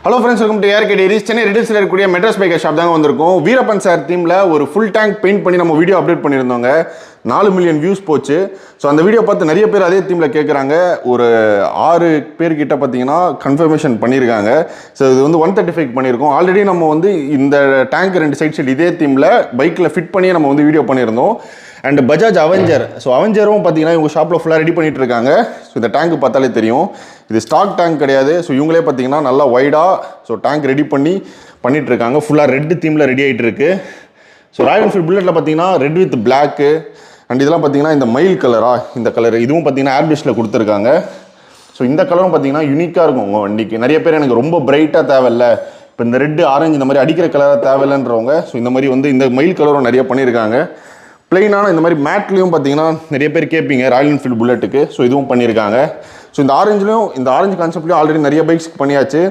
Hello friends, welcome to ARK diaries. Chennai ரெடில்ஸில் இருக்கக்கூடிய Madras biker shop தாங்க வந்திருக்கும். வீரப்பன் சார் தீமில் ஒரு ஃபுல் டேங்க் பெயிண்ட் பண்ணி நம்ம வீடியோ அப்டேட் பண்ணியிருந்தோங்க. 4 மில்லியன் வியூஸ் போச்சு. ஸோ அந்த வீடியோ பார்த்து நிறைய பேர் அதே தீமில் கேட்குறாங்க. ஒரு 6 பேர்கிட்ட பார்த்தீங்கன்னா கன்ஃபர்மேஷன் பண்ணியிருக்காங்க. ஸோ இது வந்து 135 பண்ணியிருக்கோம். ஆல்ரெடி நம்ம வந்து இந்த டேங்க் 2 சைட் இதே தீமில் பைக்கில் ஃபிட் பண்ணி நம்ம வந்து வீடியோ பண்ணியிருந்தோம். அண்ட் பஜாஜ் அவெஞ்சர், ஸோ அவெஞ்சரும் பார்த்தீங்கன்னா இவங்க ஷாப்பில் ஃபுல்லாக ரெடி பண்ணிட்டு இருக்காங்க. ஸோ இந்த டேங்க் பார்த்தாலே தெரியும், இது ஸ்டாக் டேங்க் கிடையாது. ஸோ இவங்களே பார்த்தீங்கன்னா நல்லா வைடாக ஸோ டேங்க் ரெடி பண்ணிட்டு இருக்காங்க. ஃபுல்லாக ரெட் தீமில் ரெடி ஆகிட்டு இருக்கு. ஸோ ராயல் என்ஃபீல்ட் புல்லட்டில் பார்த்தீங்கன்னா ரெட் வித் பிளாக்கு அண்ட் இதெல்லாம் பார்த்தீங்கன்னா இந்த மயில் கலரா, இந்த கலர் இதுவும் பார்த்தீங்கன்னா ஏர்பிஷில் கொடுத்துருக்காங்க. ஸோ இந்த கலரும் பார்த்தீங்கன்னா யூனிக்காக இருக்கும் உங்கள் வண்டிக்கு. நிறைய பேர் எனக்கு ரொம்ப பிரைட்டாக தேவையில்ல, இப்போ இந்த ரெட்டு ஆரஞ்சு இந்த மாதிரி அடிக்கிற கலராக தேவையில்லைன்றவங்க ஸோ இந்த மாதிரி வந்து இந்த மயில் கலரும் நிறைய பண்ணியிருக்காங்க. பிளெயினான இந்த மாதிரி மேட்லேயும் பார்த்தீங்கன்னா நிறைய பேர் கேட்பீங்க ராயல் என்ஃபீல்டு புல்லட்டுக்கு. ஸோ இதுவும் பண்ணியிருக்காங்க. ஸோ இந்த ஆரஞ்சுலையும் இந்த ஆரஞ்சு கான்செப்ட்லையும் ஆல்ரெடி நிறைய பைக்ஸ் பண்ணியாச்சு.